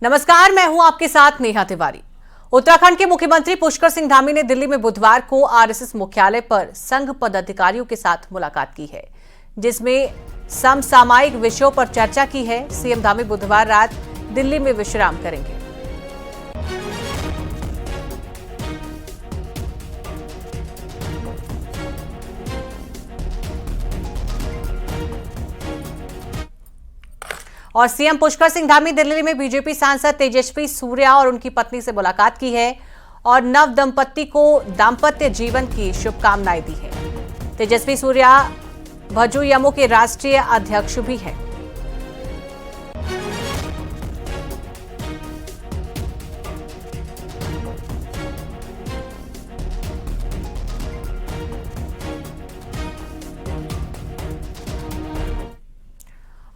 नमस्कार, मैं हूं आपके साथ नेहा तिवारी। उत्तराखंड के मुख्यमंत्री पुष्कर सिंह धामी ने दिल्ली में बुधवार को आरएसएस मुख्यालय पर संघ पदाधिकारियों के साथ मुलाकात की है, जिसमें समसामयिक विषयों पर चर्चा की है। सीएम धामी बुधवार रात दिल्ली में विश्राम करेंगे। और सीएम पुष्कर सिंह धामी दिल्ली में बीजेपी सांसद तेजस्वी सूर्या और उनकी पत्नी से मुलाकात की है और नव दंपति को दाम्पत्य जीवन की शुभकामनाएं दी है। तेजस्वी सूर्या भजूयमो के राष्ट्रीय अध्यक्ष भी हैं।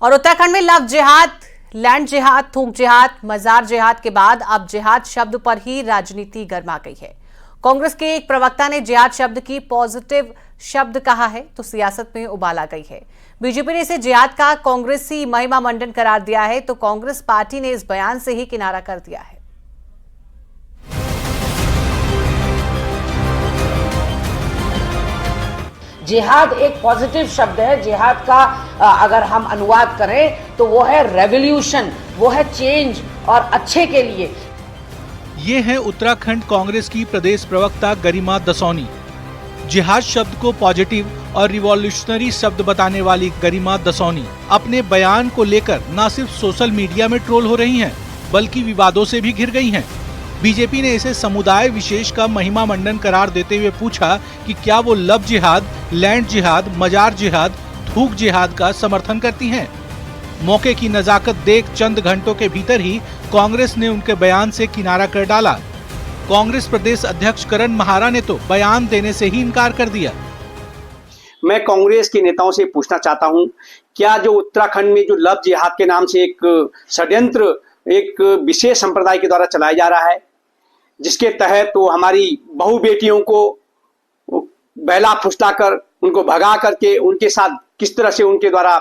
और उत्तराखंड में लव जिहाद, लैंड जिहाद, थूक जिहाद, मजार जिहाद के बाद अब जिहाद शब्द पर ही राजनीति गर्मा गई है। कांग्रेस के एक प्रवक्ता ने जिहाद शब्द की पॉजिटिव शब्द कहा है तो सियासत में उबाल आ गई है। बीजेपी ने इसे जिहाद का कांग्रेसी महिमा मंडन करार दिया है तो कांग्रेस पार्टी ने इस बयान से ही किनारा कर दिया है। जिहाद एक पॉजिटिव शब्द है। जिहाद का अगर हम अनुवाद करें तो वो है रेवोल्यूशन, वो है चेंज और अच्छे के लिए। ये है उत्तराखंड कांग्रेस की प्रदेश प्रवक्ता गरिमा दसौनी। जिहाद शब्द को पॉजिटिव और रिवॉल्यूशनरी शब्द बताने वाली गरिमा दसौनी अपने बयान को लेकर न सिर्फ सोशल मीडिया में ट्रोल हो रही हैं, बल्कि विवादों से भी घिर गई हैं। बीजेपी ने इसे समुदाय विशेष का महिमा मंडन करार देते हुए पूछा कि क्या वो लव जिहाद, लैंड जिहाद, मजार जिहाद, थूक जिहाद का समर्थन करती हैं। मौके की नजाकत देख चंद घंटों के भीतर ही कांग्रेस ने उनके बयान से किनारा कर डाला। कांग्रेस प्रदेश अध्यक्ष करण महारा ने तो बयान देने से ही इनकार कर दिया। मैं कांग्रेस के नेताओं से पूछना चाहता हूं, क्या जो उत्तराखंड में जो लव जिहाद के नाम से एक षड्यंत्र एक विशेष संप्रदाय के द्वारा चलाया जा रहा है, जिसके तहत तो हमारी बहु बेटियों को बहला फुसलाकर उनको भगा करके उनके साथ किस तरह से उनके द्वारा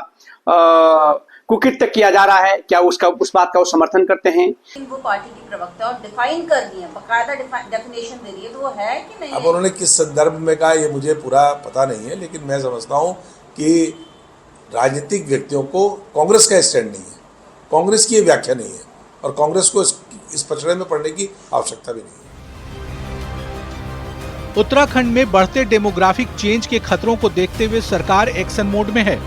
कुकृत्य किया जा रहा है, क्या उसका उस बात का वो समर्थन करते हैं? वो पार्टी की प्रवक्ता और डिफाइन कर दी है, बकायदा डेफिनेशन दे रही है, तो वो है कि नहीं? अब उन्होंने किस संदर्भ में कहा ये मुझे पूरा पता नहीं है, लेकिन मैं समझता हूँ कि राजनीतिक व्यक्तियों को कांग्रेस का स्टैंड नहीं है, कांग्रेस की ये व्याख्या नहीं है और कांग्रेस को इस पचड़े में पड़ने की आवश्यकता भी नहीं है। उत्तराखंड में बढ़ते डेमोग्राफिक चेंज के खतरों को देखते हुए सरकार एक्शन मोड में है।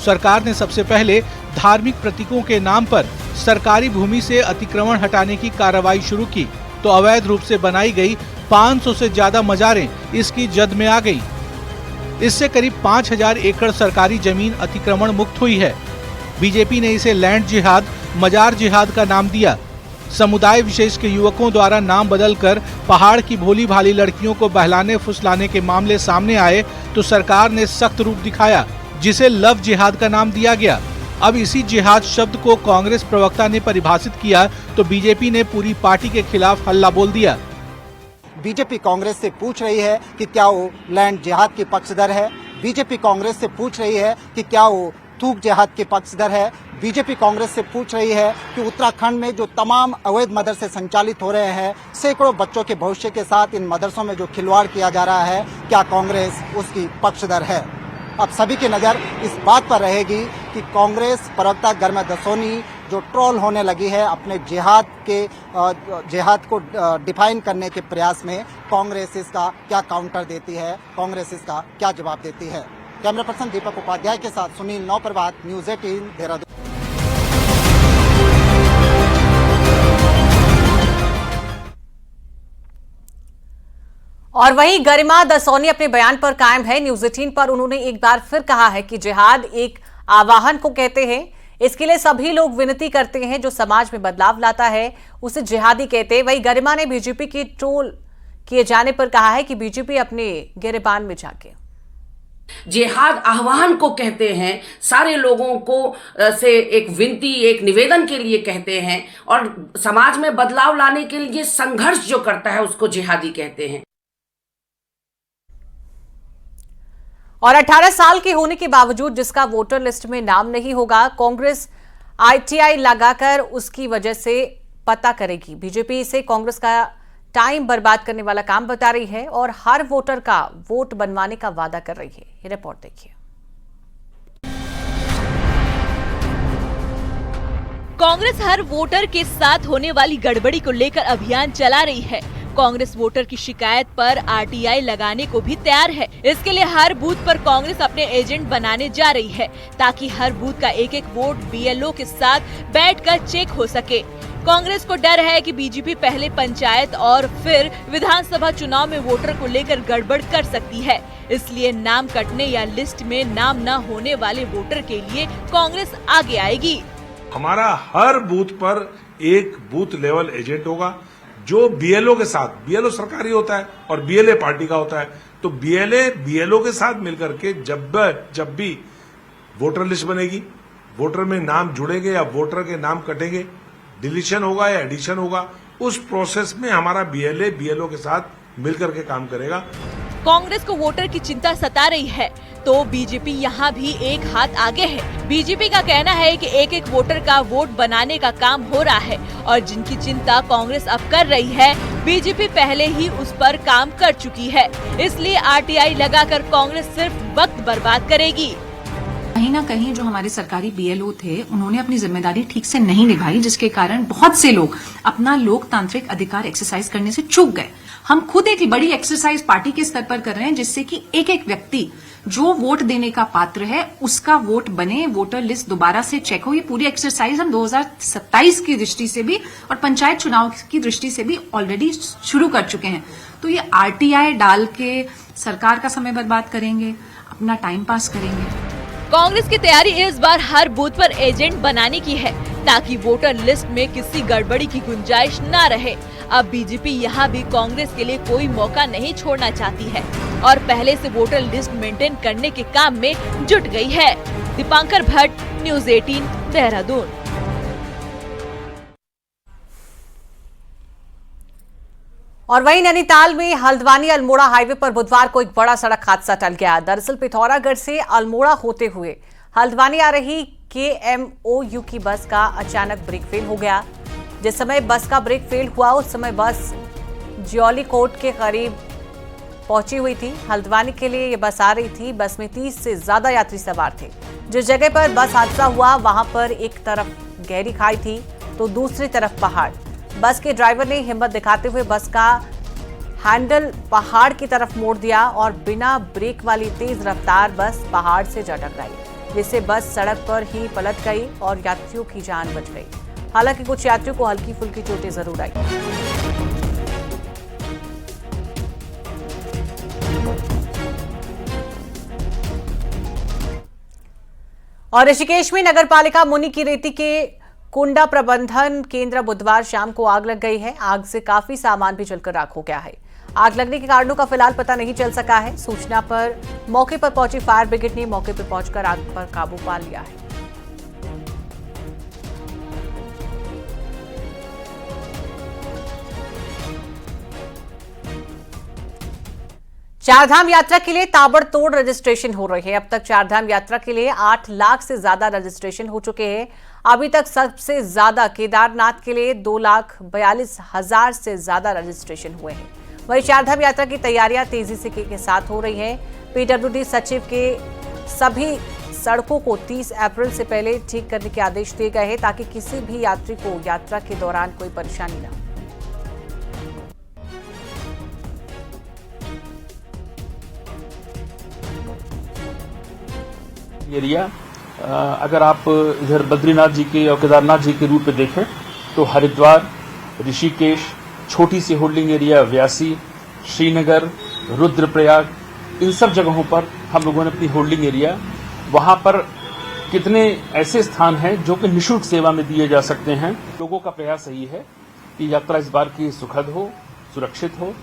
सरकार ने सबसे पहले धार्मिक प्रतीकों के नाम पर सरकारी भूमि से अतिक्रमण हटाने की कार्रवाई शुरू की तो अवैध रूप से बनाई गई 500 से ज्यादा मजारें इसकी जद में आ गई। इससे करीब 5000 एकड़ सरकारी जमीन अतिक्रमण मुक्त हुई है। बीजेपी ने इसे लैंड जिहाद, मजार जिहाद का नाम दिया। समुदाय विशेष के युवकों द्वारा नाम बदलकर पहाड़ की भोली भाली लड़कियों को बहलाने फुसलाने के मामले सामने आए तो सरकार ने सख्त रूप दिखाया, जिसे लव जिहाद का नाम दिया गया। अब इसी जिहाद शब्द को कांग्रेस प्रवक्ता ने परिभाषित किया तो बीजेपी ने पूरी पार्टी के खिलाफ हल्ला बोल दिया। बीजेपी कांग्रेस से पूछ रही है कि क्या वो लैंड जिहाद के पक्षधर है। बीजेपी कांग्रेस से पूछ रही है कि क्या वो थूक जिहाद के पक्षधर है। बीजेपी कांग्रेस से पूछ रही है कि उत्तराखंड में जो तमाम अवैध मदरसे संचालित हो रहे हैं, सैकड़ों बच्चों के भविष्य के साथ इन मदरसों में जो खिलवाड़ किया जा रहा है, क्या कांग्रेस उसकी पक्षधर है? अब सभी की नज़र इस बात पर रहेगी कि कांग्रेस प्रवक्ता गरिमा दसौनी जो ट्रोल होने लगी है अपने जिहाद को डिफाइन करने के प्रयास में, कांग्रेस इसका क्या काउंटर देती है, कांग्रेस इसका क्या जवाब देती है। कैमरा पर्सन दीपक उपाध्याय के साथ सुनील नौप्रभात, न्यूज़ 18 देहरादून। और वहीं गरिमा दसौनी अपने बयान पर कायम है। न्यूज़ 18 पर उन्होंने एक बार फिर कहा है कि जिहाद एक आवाहन को कहते हैं, इसके लिए सभी लोग विनती करते हैं, जो समाज में बदलाव लाता है उसे जिहादी कहते हैं। वहीं गरिमा ने बीजेपी की ट्रोल किए जाने पर कहा है कि बीजेपी अपने गिरेबान में जाके जिहाद आह्वान को कहते हैं, सारे लोगों को से एक विनती, एक निवेदन के लिए कहते हैं और समाज में बदलाव लाने के लिए संघर्ष जो करता है उसको जिहादी कहते हैं। और 18 साल के होने के बावजूद जिसका वोटर लिस्ट में नाम नहीं होगा, कांग्रेस आईटीआई लगाकर उसकी वजह से पता करेगी। बीजेपी इसे कांग्रेस का टाइम बर्बाद करने वाला काम बता रही है और हर वोटर का वोट बनवाने का वादा कर रही है। ये रिपोर्ट देखिए। कांग्रेस हर वोटर के साथ होने वाली गड़बड़ी को लेकर अभियान चला रही है। कांग्रेस वोटर की शिकायत पर आरटीआई लगाने को भी तैयार है। इसके लिए हर बूथ पर कांग्रेस अपने एजेंट बनाने जा रही है ताकि हर बूथ का एक एक वोट बीएलओ के साथ बैठकर चेक हो सके। कांग्रेस को डर है कि बीजेपी पहले पंचायत और फिर विधानसभा चुनाव में वोटर को लेकर गड़बड़ कर सकती है, इसलिए नाम कटने या लिस्ट में नाम न होने वाले वोटर के लिए कांग्रेस आगे आएगी। हमारा हर बूथ पर एक बूथ लेवल एजेंट होगा जो बीएलओ के साथ, बीएलओ सरकारी होता है और बीएलए पार्टी का होता है, तो बीएलओ के साथ मिलकर के जब भी वोटर लिस्ट बनेगी, वोटर में नाम जुड़ेंगे या वोटर के नाम कटेंगे, डिलीशन होगा या एडिशन होगा, उस प्रोसेस में हमारा बीएलओ के साथ मिलकर के काम करेगा। कांग्रेस को वोटर की चिंता सता रही है तो बीजेपी यहाँ भी एक हाथ आगे है। बीजेपी का कहना है कि एक एक वोटर का वोट बनाने का काम हो रहा है और जिनकी चिंता कांग्रेस अब कर रही है, बीजेपी पहले ही उस पर काम कर चुकी है, इसलिए आरटीआई लगाकर कांग्रेस सिर्फ वक्त बर्बाद करेगी। कहीं ना कहीं जो हमारे सरकारी बीएलओ थे उन्होंने अपनी जिम्मेदारी ठीक से नहीं निभाई, जिसके कारण बहुत से लोग अपना लोकतांत्रिक अधिकार एक्सरसाइज करने से चूक गए। हम खुद एक बड़ी एक्सरसाइज पार्टी के स्तर पर कर रहे हैं जिससे कि एक एक व्यक्ति जो वोट देने का पात्र है उसका वोट बने, वोटर लिस्ट दोबारा से चेक हो। ये पूरी एक्सरसाइज हम 2027 की दृष्टि से भी और पंचायत चुनाव की दृष्टि से भी ऑलरेडी शुरू कर चुके हैं। तो ये आरटीआई डाल के सरकार का समय बर्बाद करेंगे, अपना टाइम पास करेंगे। कांग्रेस की तैयारी इस बार हर बूथ पर एजेंट बनाने की है ताकि वोटर लिस्ट में किसी गड़बड़ी की गुंजाइश न रहे। अब बीजेपी यहाँ भी कांग्रेस के लिए कोई मौका नहीं छोड़ना चाहती है और पहले से वोटर लिस्ट मेंटेन करने के काम में जुट गई है। दीपांकर भट्ट, न्यूज़ 18, देहरादून। और वहीं नैनीताल में हल्द्वानी अल्मोड़ा हाईवे पर बुधवार को एक बड़ा सड़क हादसा टल गया। दरअसल पिथौरागढ़ से अल्मोड़ा होते हुए हल्द्वानी आ रही KMOU की बस का अचानक ब्रेक फेल हो गया। जिस समय बस का ब्रेक फेल हुआ उस समय बस ज्योली कोट के करीब पहुंची हुई थी। हल्द्वानी के लिए ये बस आ रही थी। बस में 30 से ज्यादा यात्री सवार थे। जिस जगह पर बस हादसा हुआ वहां पर एक तरफ गहरी खाई थी तो दूसरी तरफ पहाड़। बस के ड्राइवर ने हिम्मत दिखाते हुए बस का हैंडल पहाड़ की तरफ मोड़ दिया और बिना ब्रेक वाली तेज रफ्तार बस पहाड़ से जा टकराई, जिससे बस सड़क पर ही पलट गई और यात्रियों की जान बच गई। हालांकि कुछ यात्रियों को हल्की फुल्की चोटें जरूर आई। और ऋषिकेश में नगरपालिका मुनि की रेती के कुंडा प्रबंधन केंद्र बुधवार शाम को आग लग गई है। आग से काफी सामान भी जलकर राख हो गया है। आग लगने के कारणों का फिलहाल पता नहीं चल सका है। सूचना पर मौके पर पहुंची फायर ब्रिगेड ने मौके पर पहुंचकर आग पर काबू पा लिया है। चारधाम यात्रा के लिए ताबड़तोड़ रजिस्ट्रेशन हो रहे हैं। अब तक चारधाम यात्रा के लिए 8 लाख से ज्यादा रजिस्ट्रेशन हो चुके हैं। अभी तक सबसे ज्यादा केदारनाथ के लिए 2,42,000 से ज्यादा रजिस्ट्रेशन हुए हैं। वहीं चारधाम यात्रा की तैयारियां तेजी से के साथ हो रही हैं। पीडब्ल्यूडी सचिव के सभी सड़कों को 30 अप्रैल से पहले ठीक करने के आदेश दिए गए हैं ताकि किसी भी यात्री को यात्रा के दौरान कोई परेशानी न हो। एरिया अगर आप इधर बद्रीनाथ जी के और केदारनाथ जी के रूट पे देखें तो हरिद्वार, ऋषिकेश, छोटी सी होल्डिंग एरिया व्यासी, श्रीनगर, रुद्रप्रयाग, इन सब जगहों पर हम लोगों ने अपनी होल्डिंग एरिया, वहां पर कितने ऐसे स्थान हैं जो कि निःशुल्क सेवा में दिए जा सकते हैं। लोगों का प्रयास यही है कि यात्रा इस बार की सुखद हो, सुरक्षित हो,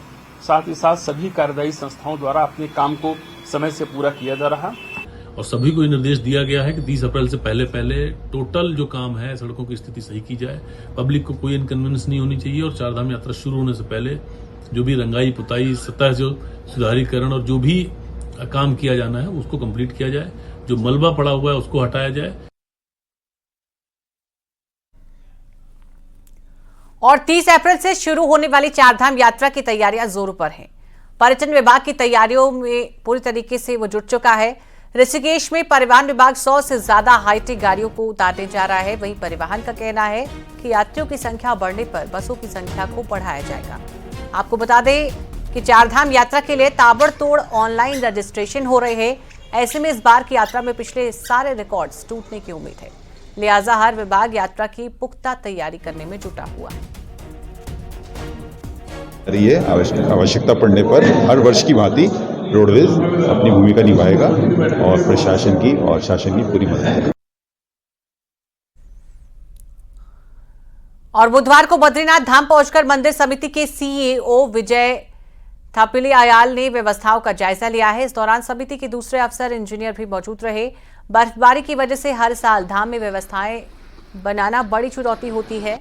साथ ही साथ सभी कार्यदायी संस्थाओं द्वारा अपने काम को समय से पूरा किया जा रहा। और सभी को ये निर्देश दिया गया है कि 30 अप्रैल से पहले टोटल जो काम है सड़कों की स्थिति सही की जाए। पब्लिक को कोई इनकन्वीनियंस नहीं होनी चाहिए और चारधाम यात्रा शुरू होने से पहले जो भी रंगाई पुताई, सतह जो सुधारीकरण और जो भी काम किया जाना है उसको कंप्लीट किया जाए। जो मलबा पड़ा हुआ है उसको हटाया जाए। और 30 अप्रैल से शुरू होने वाली चारधाम यात्रा की तैयारियां जोरों पर हैं। पर्यटन विभाग की तैयारियों में पूरी तरीके से वो जुट चुका है। ऋषिकेश में परिवहन विभाग 100 से ज्यादा हाईटेक गाड़ियों को उतारने जा रहा है। वहीं परिवहन का कहना है कि यात्रियों की संख्या बढ़ने पर बसों की संख्या को बढ़ाया जाएगा। आपको बता दें कि चारधाम यात्रा के लिए ताबड़तोड़ ऑनलाइन रजिस्ट्रेशन हो रहे हैं। ऐसे में इस बार की यात्रा में पिछले सारे रिकॉर्ड्स टूटने की उम्मीद है। लिहाजा हर विभाग यात्रा की पुख्ता तैयारी करने में जुटा हुआ है। आवश्यकता पड़ने पर हर वर्ष की भांति रोडवेज अपनी भूमिका निभाएगा और प्रशासन की और शासन की पूरी मदद करेगा। और बुधवार को बद्रीनाथ धाम पहुंचकर मंदिर समिति के सीईओ विजय थापिलियाल ने व्यवस्थाओं का जायजा लिया है। इस दौरान समिति के दूसरे अफसर इंजीनियर भी मौजूद रहे। बर्फबारी की वजह से हर साल धाम में व्यवस्थाएं बनाना बड़ी चुनौती होती है।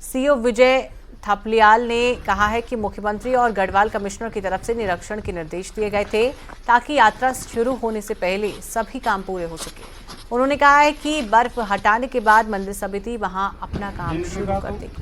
सीईओ विजय थापलियाल ने कहा है कि मुख्यमंत्री और गढ़वाल कमिश्नर की तरफ से निरीक्षण के निर्देश दिए गए थे ताकि यात्रा शुरू होने से पहले सभी काम पूरे हो सके। उन्होंने कहा है कि बर्फ हटाने के बाद मंदिर समिति वहां अपना काम शुरू कर देगी।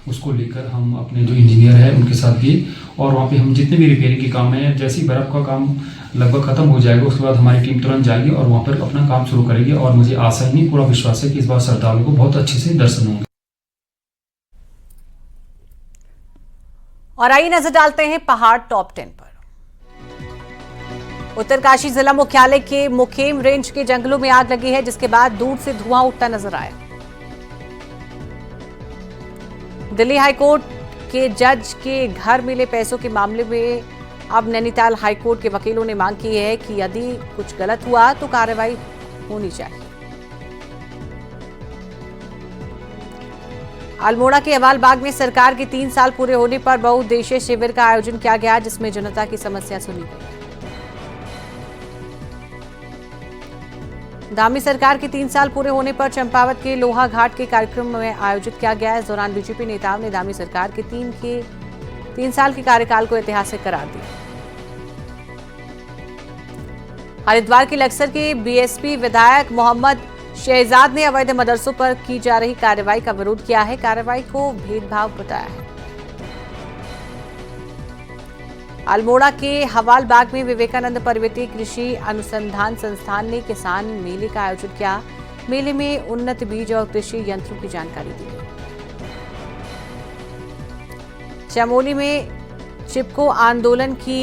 उसको लेकर हम अपने जो इंजीनियर है उनके साथ गए और वहाँ पे हम जितने भी रिपेयरिंग के काम है, जैसे ही बर्फ़ का काम लगभग खत्म हो जाएगा उसके बाद हमारी टीम तुरंत जाएगी और वहाँ पर अपना काम शुरू करेगी। और मुझे आशा ही नहीं, पूरा विश्वास है कि इस बार श्रद्धालुओं को बहुत अच्छे से दर्शन होंगे। और आइए नजर डालते हैं पहाड़ टॉप 10 पर। उत्तरकाशी जिला मुख्यालय के मुखेम रेंज के जंगलों में आग लगी है, जिसके बाद दूर से धुआं उठता नजर आया। दिल्ली हाईकोर्ट के जज के घर मिले पैसों के मामले में अब नैनीताल हाईकोर्ट के वकीलों ने मांग की है कि यदि कुछ गलत हुआ तो कार्रवाई होनी चाहिए। अल्मोड़ा के हवालबाग में सरकार के 3 साल पूरे होने पर बहुउद्देशीय शिविर का आयोजन किया गया, जिसमें जनता की समस्या सुनी गई। धामी सरकार के 3 साल पूरे होने पर चंपावत के लोहा घाट के कार्यक्रम में आयोजित किया गया। इस दौरान बीजेपी नेताओं ने धामी सरकार के 3 साल के कार्यकाल को ऐतिहासिक करार दिया। हरिद्वार के लक्सर के बीएसपी विधायक मोहम्मद शहजाद ने अवैध मदरसों पर की जा रही कार्रवाई का विरोध किया है। कार्रवाई को भेदभाव बताया है। अल्मोड़ा के हवालबाग में विवेकानंद पर्वतीय कृषि अनुसंधान संस्थान ने किसान मेले का आयोजन किया। मेले में उन्नत बीज और कृषि यंत्रों की जानकारी दी गई। चमोली में चिपको आंदोलन की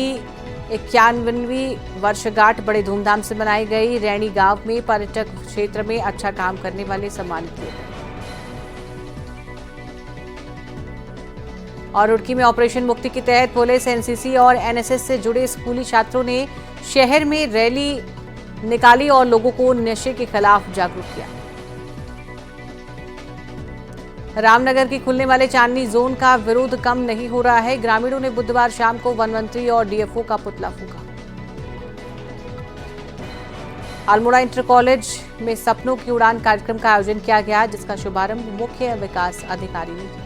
91वीं वर्षगांठ बड़े धूमधाम से मनाई गई। रैणी गांव में पर्यटक क्षेत्र में अच्छा काम करने वाले सम्मानित किए गए। और रुड़की में ऑपरेशन मुक्ति के तहत पुलिस, एनसीसी और एनएसएस से जुड़े स्कूली छात्रों ने शहर में रैली निकाली और लोगों को नशे के खिलाफ जागरूक किया। रामनगर के खुलने वाले चांदनी जोन का विरोध कम नहीं हो रहा है। ग्रामीणों ने बुधवार शाम को वन मंत्री और डीएफओ का पुतला फूंका। अल्मोड़ा इंटर कॉलेज में सपनों की उड़ान कार्यक्रम का आयोजन किया गया, जिसका शुभारंभ मुख्य विकास अधिकारी ने किया।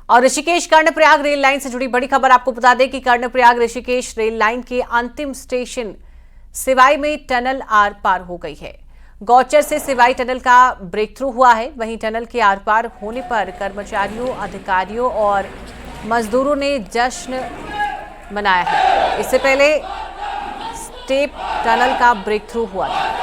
और ऋषिकेश कर्णप्रयाग रेल लाइन से जुड़ी बड़ी खबर आपको बता दें कि कर्णप्रयाग ऋषिकेश रेल लाइन के अंतिम स्टेशन सिवाई में टनल आर पार हो गई है। गौचर से सिवाई टनल का ब्रेक थ्रू हुआ है। वहीं टनल के आर पार होने पर कर्मचारियों, अधिकारियों और मजदूरों ने जश्न मनाया है। इससे पहले स्टेप टनल का ब्रेक थ्रू हुआ था।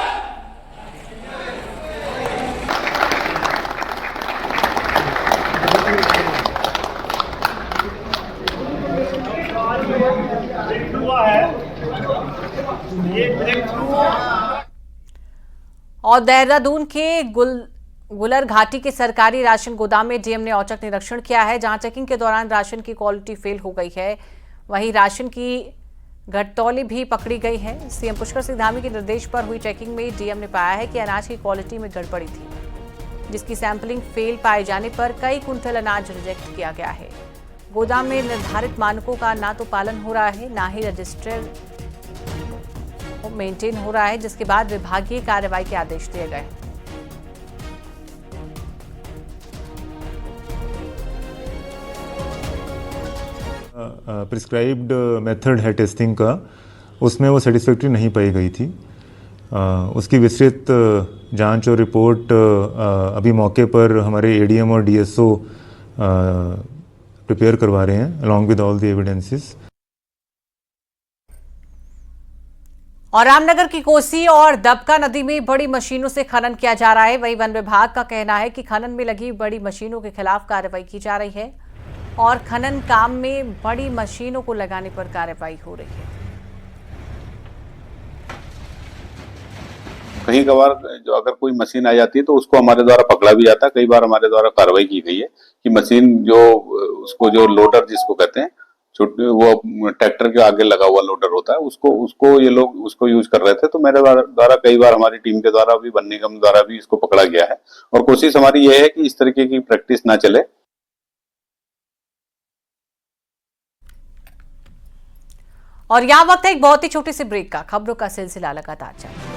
और देहरादून के गुलर घाटी के सरकारी राशन गोदाम में डीएम ने औचक निरीक्षण किया है, जहां चेकिंग के दौरान राशन की क्वालिटी फेल हो गई है। वहीं राशन की घटतौली भी पकड़ी गई है। सीएम पुष्कर सिंह धामी के निर्देश पर हुई चेकिंग में डीएम ने पाया है कि अनाज की क्वालिटी में गड़बड़ी थी, जिसकी सैंपलिंग फेल पाए जाने पर कई कुंटल अनाज रिजेक्ट किया गया है। गोदाम में निर्धारित मानकों का ना तो पालन हो रहा है, ना ही रजिस्टर मेंटेन हो रहा है, जिसके बाद विभागीय कार्रवाई के आदेश दिए गए। प्रिस्क्राइब्ड मेथड है टेस्टिंग का, उसमें वो सेटिस्फैक्ट्री नहीं पाई गई थी। उसकी विस्तृत जांच और रिपोर्ट अभी मौके पर हमारे एडीएम और डीएसओ प्रिपेयर करवा रहे हैं along with all the evidences. और रामनगर की कोसी और दबका नदी में बड़ी मशीनों से खनन किया जा रहा है। वहीं वन विभाग का कहना है कि खनन में लगी बड़ी मशीनों के खिलाफ कार्रवाई की जा रही है और खनन काम में बड़ी मशीनों को लगाने पर कार्रवाई हो रही है। कहीं कभार जो अगर कोई मशीन आ जाती है तो उसको हमारे द्वारा पकड़ा भी जाता है। कई बार हमारे द्वारा कार्रवाई की गई है कि मशीन जो उसको जो लोडर जिसको कहते हैं, वो ट्रैक्टर के आगे लगा हुआ लोडर होता है, उसको ये लोग उसको यूज कर रहे थे। तो मेरे द्वारा कई बार हमारी टीम के द्वारा भी, वन निगम द्वारा भी इसको पकड़ा गया है और कोशिश हमारी ये है कि इस तरीके की प्रैक्टिस ना चले। और यहाँ वक्त है एक बहुत ही छोटी सी ब्रेक का। खबरों का सिलसिला लगातार जारी।